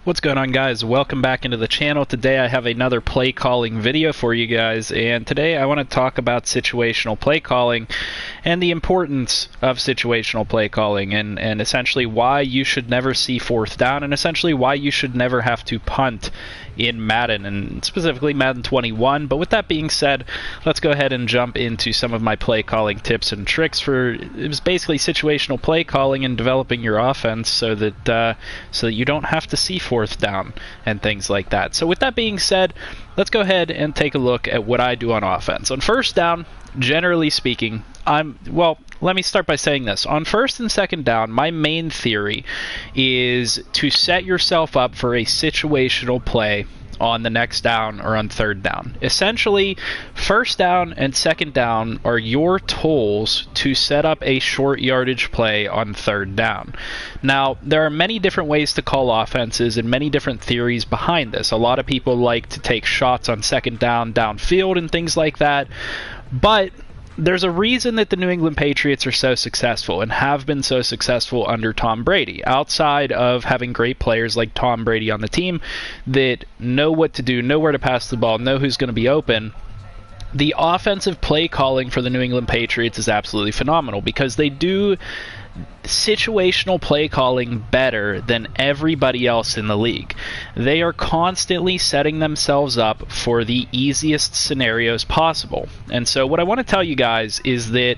What's going on, guys? Welcome back into the channel. Today I have another play calling video for you guys, and today I want to talk about situational play calling and the importance of situational play calling, and essentially why you should never see fourth down, and essentially why you should never have to punt in Madden, and specifically Madden 21. But with that being said, let's go ahead and jump into some of my play calling tips and tricks for it was basically situational play calling and developing your offense so that you don't have to see fourth down and things like that. So with that being said, let's go ahead and take a look at what I do on offense. On first down, generally speaking, let me start by saying this. On first and second down, my main theory is to set yourself up for a situational play on the next down or on third down. Essentially, first down and second down are your tools to set up a short yardage play on third down. Now, there are many different ways to call offenses and many different theories behind this. A lot of people like to take shots on second down, downfield, and things like that, but there's a reason that the New England Patriots are so successful and have been so successful under Tom Brady. Outside of having great players like Tom Brady on the team that know what to do, know where to pass the ball, know who's going to be open, the offensive play calling for the New England Patriots is absolutely phenomenal because they do situational play calling better than everybody else in the league. They are constantly setting themselves up for the easiest scenarios possible. And so what I want to tell you guys is that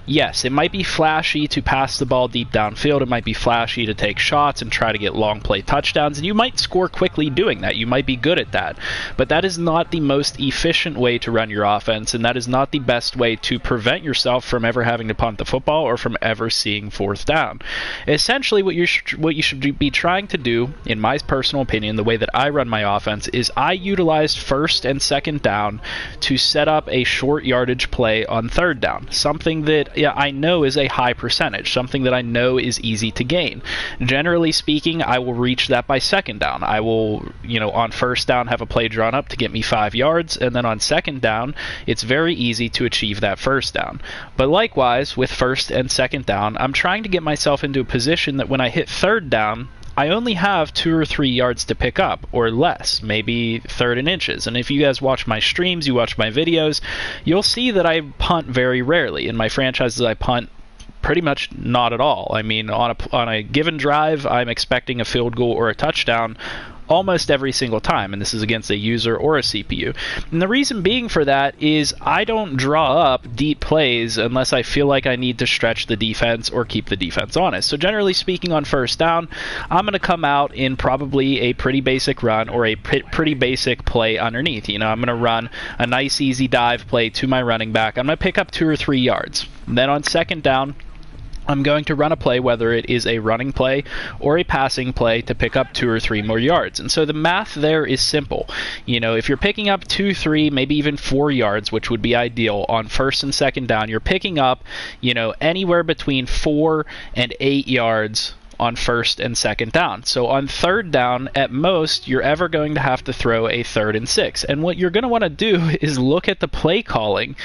yes, it might be flashy to pass the ball deep downfield, it might be flashy to take shots and try to get long play touchdowns, and you might score quickly doing that. You might be good at that. But that is not the most efficient way to run your offense, and that is not the best way to prevent yourself from ever having to punt the football or from ever seeing fourth down. Essentially, what you should be trying to do, in my personal opinion, the way that I run my offense, is I utilize first and second down to set up a short yardage play on third down. Something that I know is a high percentage, something that I know is easy to gain. Generally speaking, I will reach that by second down. I will, on first down have a play drawn up to get me 5 yards, and then on second down, it's very easy to achieve that first down. But likewise, with first and second down, I'm trying to get myself into a position that when I hit third down, I only have 2 or 3 yards to pick up, or less, maybe third and inches. And if you guys watch my streams, you watch my videos, you'll see that I punt very rarely. In my franchises, I punt pretty much not at all. I mean, on a given drive, I'm expecting a field goal or a touchdown almost every single time, and this is against a user or a CPU. And the reason being for that is I don't draw up deep plays unless I feel like I need to stretch the defense or keep the defense honest. So generally speaking, on first down, I'm going to come out in probably a pretty basic run or a pretty basic play underneath. I'm going to run a nice easy dive play to my running back. I'm going to pick up 2 or 3 yards. Then on second down, I'm going to run a play, whether it is a running play or a passing play, to pick up 2 or 3 more yards. And so the math there is simple. If you're picking up 2, 3, maybe even 4 yards, which would be ideal on first and second down, you're picking up, anywhere between 4 and 8 yards on first and second down. So on third down, at most, you're ever going to have to throw a 3rd and 6. And what you're going to want to do is look at the play calling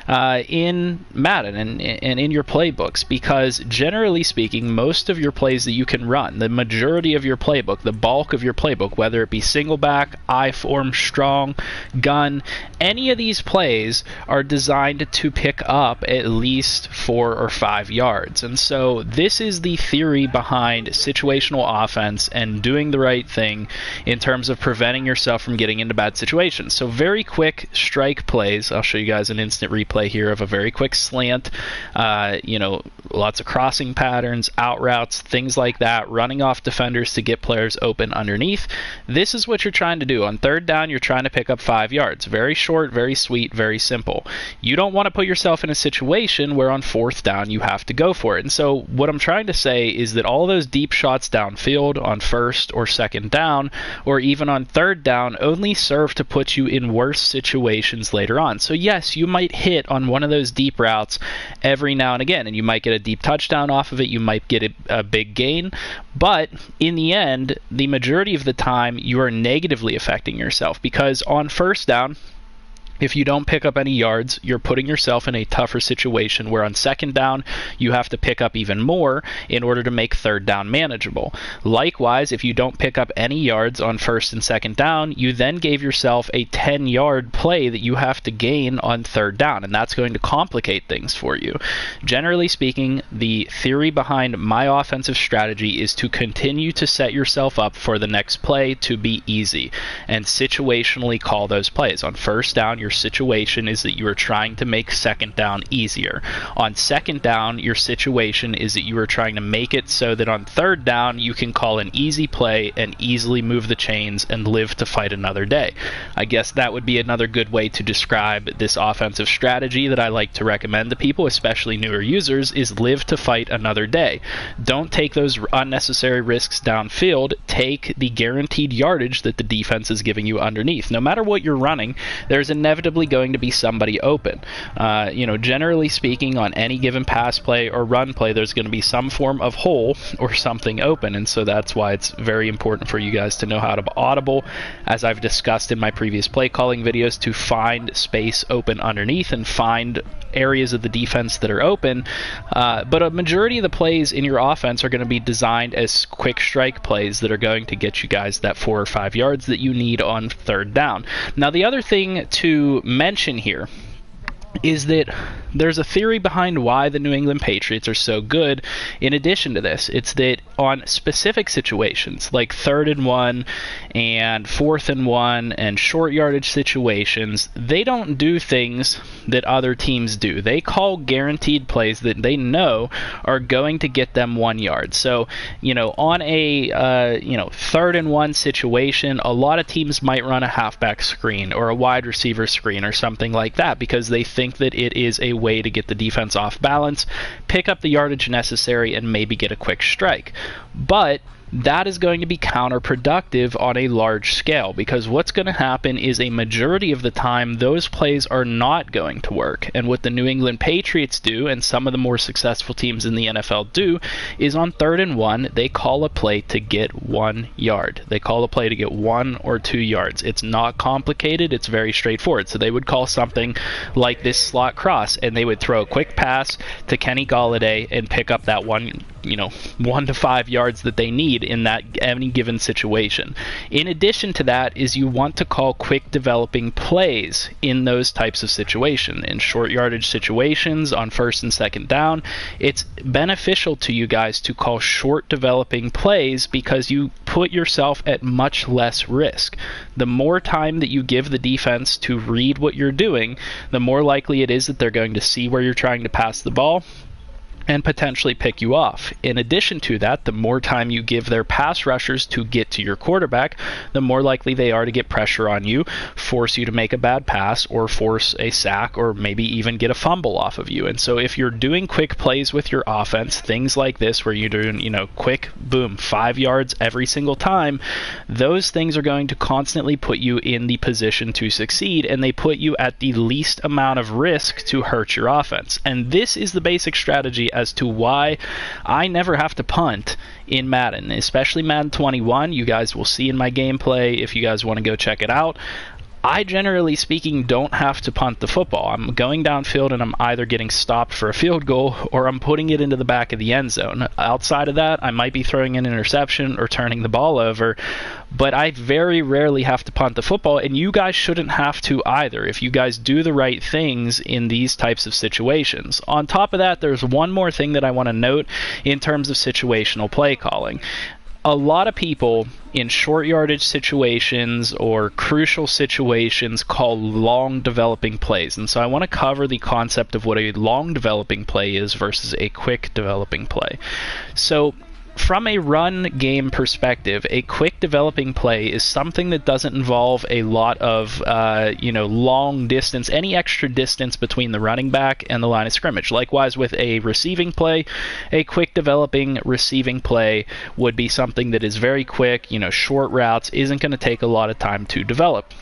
in Madden and in your playbooks, because generally speaking, most of your plays that you can run, the majority of your playbook, the bulk of your playbook, whether it be single back, I form, strong, gun, any of these plays are designed to pick up at least 4 or 5 yards. And so this is the theory behind situational offense and doing the right thing in terms of preventing yourself from getting into bad situations. So very quick strike plays. I'll show you guys an instant replay here of a very quick slant, lots of crossing patterns, out routes, things like that, running off defenders to get players open underneath. This is what you're trying to do. On third down, you're trying to pick up 5 yards. Very short, very sweet, very simple. You don't want to put yourself in a situation where on fourth down you have to go for it. And so what I'm trying to say is that all those deep shots downfield on first or second down, or even on third down, only serve to put you in worse situations later on. So yes, you might hit on one of those deep routes every now and again, and you might get a deep touchdown off of it, you might get a big gain, but in the end, the majority of the time, you are negatively affecting yourself, because on first down, If you don't pick up any yards, you're putting yourself in a tougher situation where on second down, you have to pick up even more in order to make third down manageable. Likewise, if you don't pick up any yards on first and second down, you then gave yourself a 10-yard play that you have to gain on third down, and that's going to complicate things for you. Generally speaking, the theory behind my offensive strategy is to continue to set yourself up for the next play to be easy and situationally call those plays. On first down, your situation is that you are trying to make second down easier. On second down, your situation is that you are trying to make it so that on third down, you can call an easy play and easily move the chains and live to fight another day. I guess that would be another good way to describe this offensive strategy that I like to recommend to people, especially newer users, is live to fight another day. Don't take those unnecessary risks downfield. Take the guaranteed yardage that the defense is giving you underneath. No matter what you're running, there's inevitably going to be somebody open. Generally speaking, on any given pass play or run play, there's going to be some form of hole or something open, and so that's why it's very important for you guys to know how to audible, as I've discussed in my previous play calling videos, to find space open underneath and find areas of the defense that are open. But a majority of the plays in your offense are going to be designed as quick strike plays that are going to get you guys that 4 or 5 yards that you need on third down. Now, the other thing to mention here is that there's a theory behind why the New England Patriots are so good. In addition to this, it's that on specific situations like 3rd and 1 and 4th and 1 and short yardage situations, they don't do things that other teams do. They call guaranteed plays that they know are going to get them 1 yard. So, on a 3rd and 1 situation, a lot of teams might run a halfback screen or a wide receiver screen or something like that because they think that it is a way to get the defense off balance, pick up the yardage necessary, and maybe get a quick strike. But that is going to be counterproductive on a large scale, because what's going to happen is a majority of the time those plays are not going to work. And what the New England Patriots do, and some of the more successful teams in the NFL do, is on 3rd and 1, they call a play to get 1 yard. They call a play to get 1 or 2 yards. It's not complicated. It's very straightforward. So they would call something like this slot cross, and they would throw a quick pass to Kenny Golladay and pick up that 1 to 5 yards that they need in that any given situation. In addition to that is you want to call quick developing plays in those types of situations. In short yardage situations on 1st and 2nd down, it's beneficial to you guys to call short developing plays because you put yourself at much less risk. The more time that you give the defense to read what you're doing, the more likely it is that they're going to see where you're trying to pass the ball and potentially pick you off. In addition to that, the more time you give their pass rushers to get to your quarterback, the more likely they are to get pressure on you, force you to make a bad pass, or force a sack, or maybe even get a fumble off of you. And so if you're doing quick plays with your offense, things like this where you're doing, quick, boom, 5 yards every single time, those things are going to constantly put you in the position to succeed, and they put you at the least amount of risk to hurt your offense. And this is the basic strategy as to why I never have to punt in Madden, especially Madden 21. You guys will see in my gameplay if you guys want to go check it out. I, generally speaking, don't have to punt the football. I'm going downfield and I'm either getting stopped for a field goal or I'm putting it into the back of the end zone. Outside of that, I might be throwing an interception or turning the ball over, but I very rarely have to punt the football, and you guys shouldn't have to either if you guys do the right things in these types of situations. On top of that, there's one more thing that I want to note in terms of situational play calling. A lot of people in short yardage situations or crucial situations call long developing plays. And so I want to cover the concept of what a long developing play is versus a quick developing play. So from a run game perspective, a quick developing play is something that doesn't involve a lot of long distance, any extra distance between the running back and the line of scrimmage. Likewise with a receiving play, a quick developing receiving play would be something that is very quick, short routes, isn't going to take a lot of time to develop.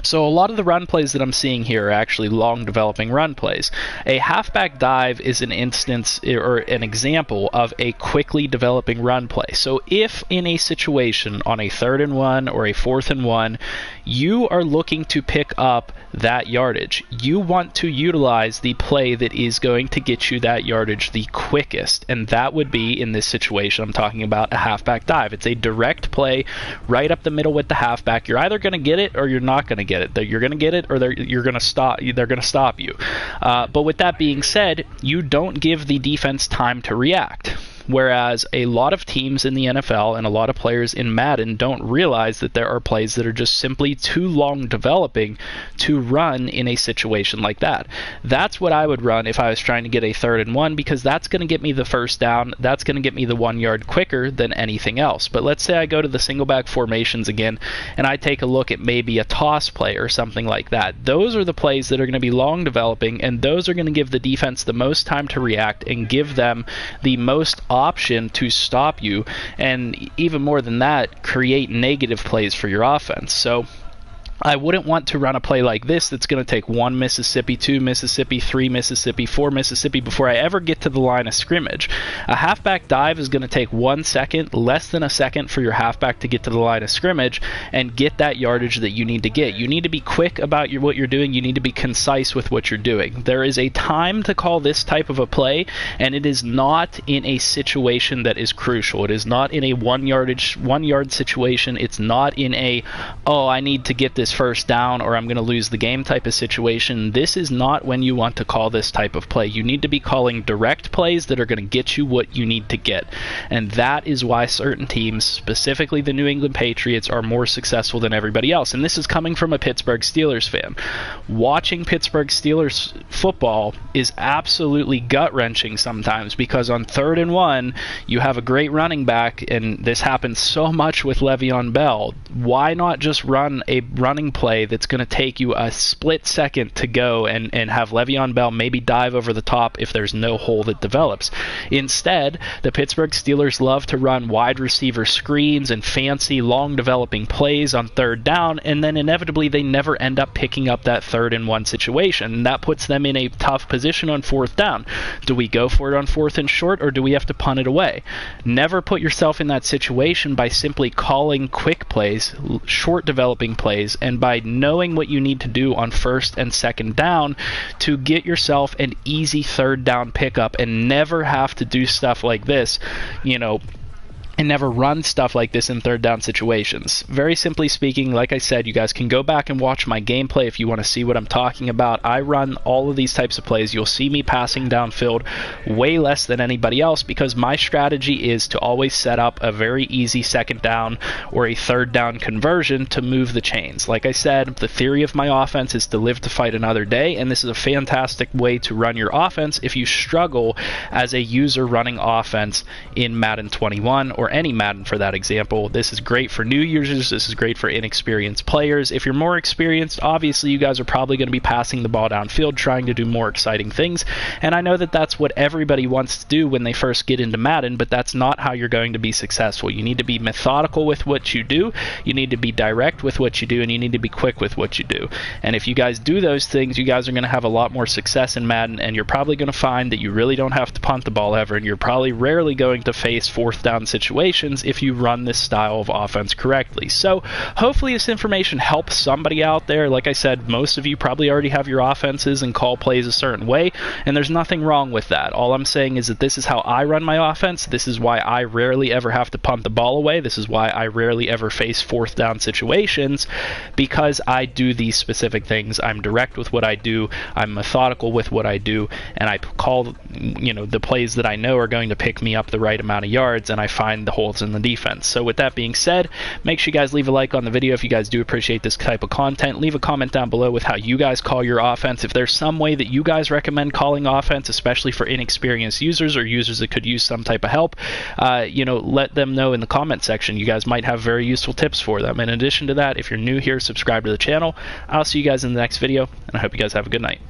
So a lot of the run plays that I'm seeing here are actually long developing run plays. A halfback dive is an instance or an example of a quickly developing run play. So if in a situation on a 3rd and 1 or a 4th and 1, you are looking to pick up that yardage, you want to utilize the play that is going to get you that yardage the quickest. And that would be, in this situation, I'm talking about a halfback dive. It's a direct play right up the middle with the halfback. You're either going to get it or you're not going to get it. You're going to get it or you're going to stop. They're going to stop you. But with that being said, you don't give the defense time to react. Whereas a lot of teams in the NFL and a lot of players in Madden don't realize that there are plays that are just simply too long developing to run in a situation like that. That's what I would run if I was trying to get a 3rd and 1, because that's going to get me the first down. That's going to get me the 1 yard quicker than anything else. But let's say I go to the single back formations again and I take a look at maybe a toss play or something like that. Those are the plays that are going to be long developing, and those are going to give the defense the most time to react and give them the most option to stop you, and even more than that, create negative plays for your offense. So I wouldn't want to run a play like this that's going to take 1 Mississippi, 2 Mississippi, 3 Mississippi, 4 Mississippi before I ever get to the line of scrimmage. A halfback dive is going to take 1 second, less than a second, for your halfback to get to the line of scrimmage and get that yardage that you need to get. You need to be quick about what you're doing. You need to be concise with what you're doing. There is a time to call this type of a play, and it is not in a situation that is crucial. It is not in a 1 yard situation. It's not in a, oh, I need to get this first down or I'm going to lose the game type of situation. This is not when you want to call this type of play. You need to be calling direct plays that are going to get you what you need to get. And that is why certain teams, specifically the New England Patriots, are more successful than everybody else. And this is coming from a Pittsburgh Steelers fan. Watching Pittsburgh Steelers football is absolutely gut-wrenching sometimes, because on 3rd and 1, you have a great running back, and this happens so much with Le'Veon Bell. Why not just run a running play that's going to take you a split second to go and have Le'Veon Bell maybe dive over the top if there's no hole that develops? Instead, the Pittsburgh Steelers love to run wide receiver screens and fancy long developing plays on 3rd down, and then inevitably they never end up picking up that 3rd and 1 situation, and that puts them in a tough position on 4th down. Do we go for it on 4th and short, or do we have to punt it away? Never put yourself in that situation by simply calling quick plays, short developing plays, and by knowing what you need to do on 1st and 2nd down to get yourself an easy 3rd down pickup and never have to do stuff like this, and never run stuff like this in 3rd down situations. Very simply speaking, like I said, you guys can go back and watch my gameplay if you want to see what I'm talking about. I run all of these types of plays. You'll see me passing downfield way less than anybody else, because my strategy is to always set up a very easy 2nd down or a 3rd down conversion to move the chains. Like I said, the theory of my offense is to live to fight another day, and this is a fantastic way to run your offense if you struggle as a user running offense in Madden 21 or any Madden for that example. This is great for new users. This is great for inexperienced players. If you're more experienced, obviously you guys are probably going to be passing the ball downfield, trying to do more exciting things, and I know that that's what everybody wants to do when they first get into Madden, but that's not how you're going to be successful. You need to be methodical with what you do, you need to be direct with what you do, and you need to be quick with what you do. And if you guys do those things, you guys are going to have a lot more success in Madden, and you're probably going to find that you really don't have to punt the ball ever, and you're probably rarely going to face 4th down situations if you run this style of offense correctly. So hopefully this information helps somebody out there. Like I said, most of you probably already have your offenses and call plays a certain way, and there's nothing wrong with that. All I'm saying is that this is how I run my offense. This is why I rarely ever have to punt the ball away. This is why I rarely ever face 4th down situations, because I do these specific things. I'm direct with what I do, I'm methodical with what I do, and I call the plays that I know are going to pick me up the right amount of yards, and I find the holes in the defense. So with that being said, make sure you guys leave a like on the video if you guys do appreciate this type of content. Leave a comment down below with how you guys call your offense. If there's some way that you guys recommend calling offense, especially for inexperienced users or users that could use some type of help, let them know in the comment section. You guys might have very useful tips for them. In addition to that, if you're new here, subscribe to the channel. I'll see you guys in the next video, and I hope you guys have a good night.